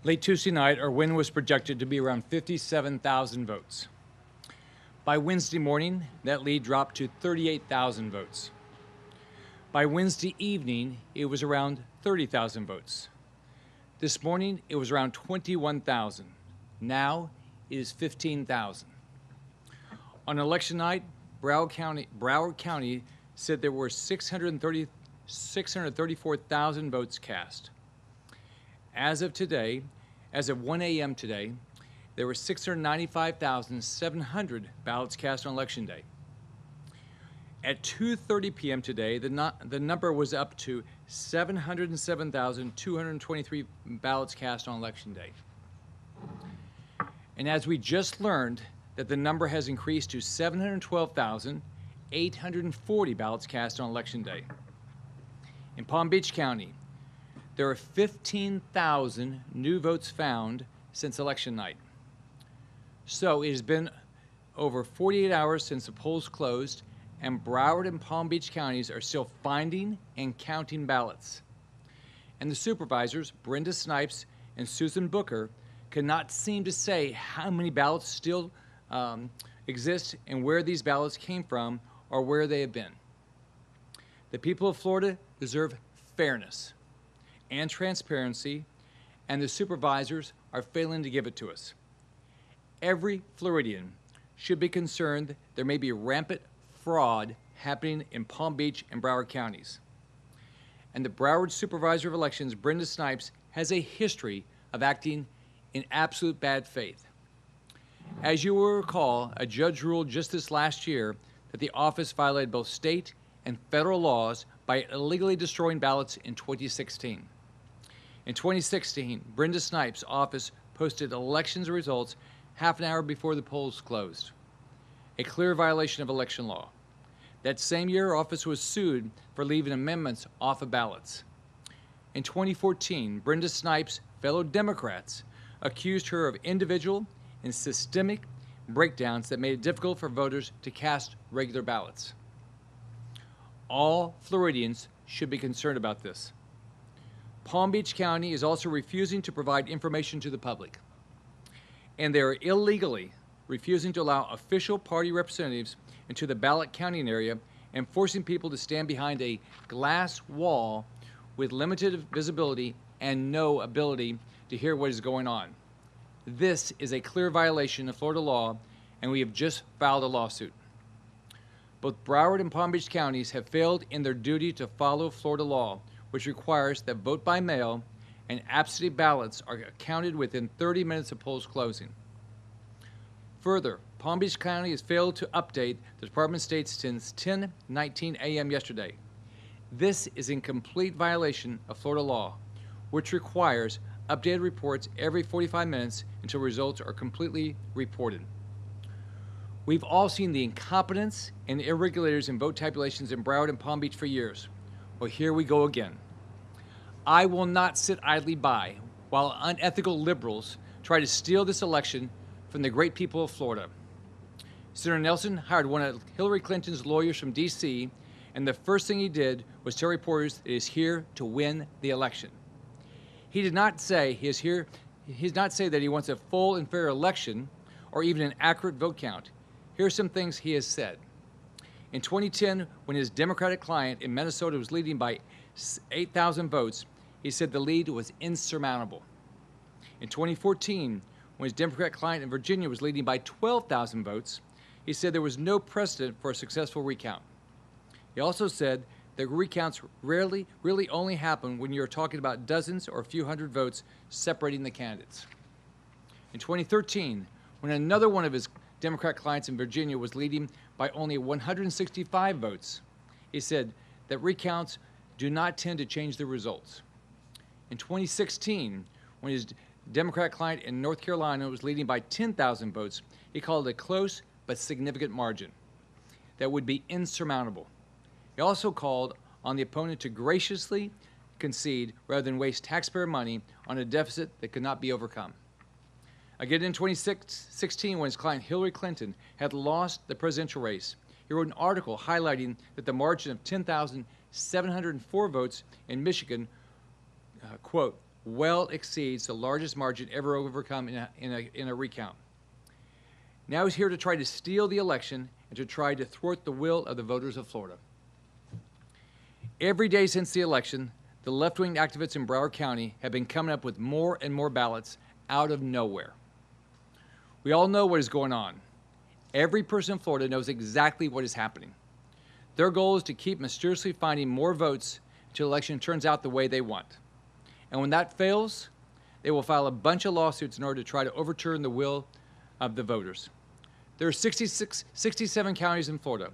Late Tuesday night, our win was projected to be around 57,000 votes. By Wednesday morning, that lead dropped to 38,000 votes. By Wednesday evening, it was around 30,000 votes. This morning, it was around 21,000. Now, it is 15,000. On election night, Broward County said there were 634,000 votes cast. As of 1 a.m. today, there were 695,700 ballots cast on Election Day. At 2:30 p.m. today, the number was up to 707,223 ballots cast on Election Day. And as we just learned, that the number has increased to 712,840 ballots cast on Election Day. In Palm Beach County, there are 15,000 new votes found since election night. So it has been over 48 hours since the polls closed, and Broward and Palm Beach counties are still finding and counting ballots. And the supervisors, Brenda Snipes and Susan Booker, cannot seem to say how many ballots still exist and where these ballots came from or where they have been. The people of Florida deserve fairness and transparency, and the supervisors are failing to give it to us. Every Floridian should be concerned there may be rampant fraud happening in Palm Beach and Broward counties. And the Broward Supervisor of Elections, Brenda Snipes, has a history of acting in absolute bad faith. As you will recall, a judge ruled just this last year that the office violated both state and federal laws by illegally destroying ballots in 2016. In 2016, Brenda Snipes' office posted elections results half an hour before the polls closed, a clear violation of election law. That same year, her office was sued for leaving amendments off of ballots. In 2014, Brenda Snipes' fellow Democrats accused her of individual and systemic breakdowns that made it difficult for voters to cast regular ballots. All Floridians should be concerned about this. Palm Beach County is also refusing to provide information to the public, and they are illegally refusing to allow official party representatives into the ballot counting area and forcing people to stand behind a glass wall with limited visibility and no ability to hear what is going on. This is a clear violation of Florida law, and we have just filed a lawsuit. Both Broward and Palm Beach counties have failed in their duty to follow Florida law, which requires that vote by mail and absentee ballots are counted within 30 minutes of polls closing. Further, Palm Beach County has failed to update the Department of State since 10:19 a.m. yesterday. This is in complete violation of Florida law, which requires updated reports every 45 minutes until results are completely reported. We've all seen the incompetence and irregularities in vote tabulations in Broward and Palm Beach for years. Well, here we go again. I will not sit idly by while unethical liberals try to steal this election from the great people of Florida. Senator Nelson hired one of Hillary Clinton's lawyers from D.C., and the first thing he did was tell reporters that he is here to win the election. He did not say he did not say that he wants a full and fair election or even an accurate vote count. Here are some things he has said. In 2010, when his Democratic client in Minnesota was leading by 8,000 votes, he said the lead was insurmountable. In 2014, when his Democratic client in Virginia was leading by 12,000 votes, he said there was no precedent for a successful recount. He also said that recounts really only happen when you're talking about dozens or a few hundred votes separating the candidates. In 2013, when another one of his Democrat clients in Virginia was leading by only 165 votes, he said that recounts do not tend to change the results. In 2016, when his Democrat client in North Carolina was leading by 10,000 votes, he called it a close but significant margin that would be insurmountable. He also called on the opponent to graciously concede rather than waste taxpayer money on a deficit that could not be overcome. Again, in 2016, when his client Hillary Clinton had lost the presidential race, he wrote an article highlighting that the margin of 10,704 votes in Michigan, quote, well exceeds the largest margin ever overcome in a recount. Now he's here to try to steal the election and to try to thwart the will of the voters of Florida. Every day since the election, the left-wing activists in Broward County have been coming up with more and more ballots out of nowhere. We all know what is going on. Every person in Florida knows exactly what is happening. Their goal is to keep mysteriously finding more votes until the election turns out the way they want. And when that fails, they will file a bunch of lawsuits in order to try to overturn the will of the voters. There are 67 counties in Florida.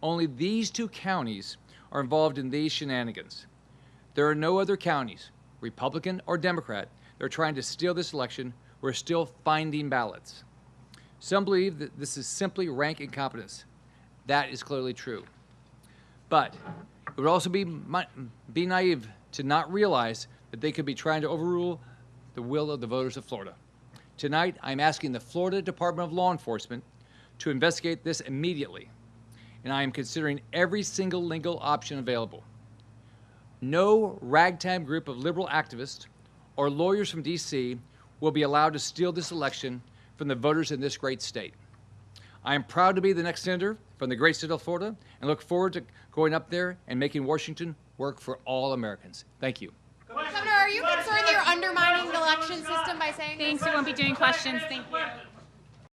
Only these 2 counties are involved in these shenanigans. There are no other counties, Republican or Democrat, that are trying to steal this election. We're still finding ballots. Some believe that this is simply rank incompetence. That is clearly true. But it would also be naive to not realize that they could be trying to overrule the will of the voters of Florida. Tonight, I'm asking the Florida Department of Law Enforcement to investigate this immediately, and I am considering every single legal option available. No ragtag group of liberal activists or lawyers from D.C. will be allowed to steal this election from the voters in this great state. I am proud to be the next senator from the great state of Florida and look forward to going up there and making Washington work for all Americans. Thank you. Governor, are you concerned that you're undermining the election system by saying Thanks. We won't be doing questions. Thank you.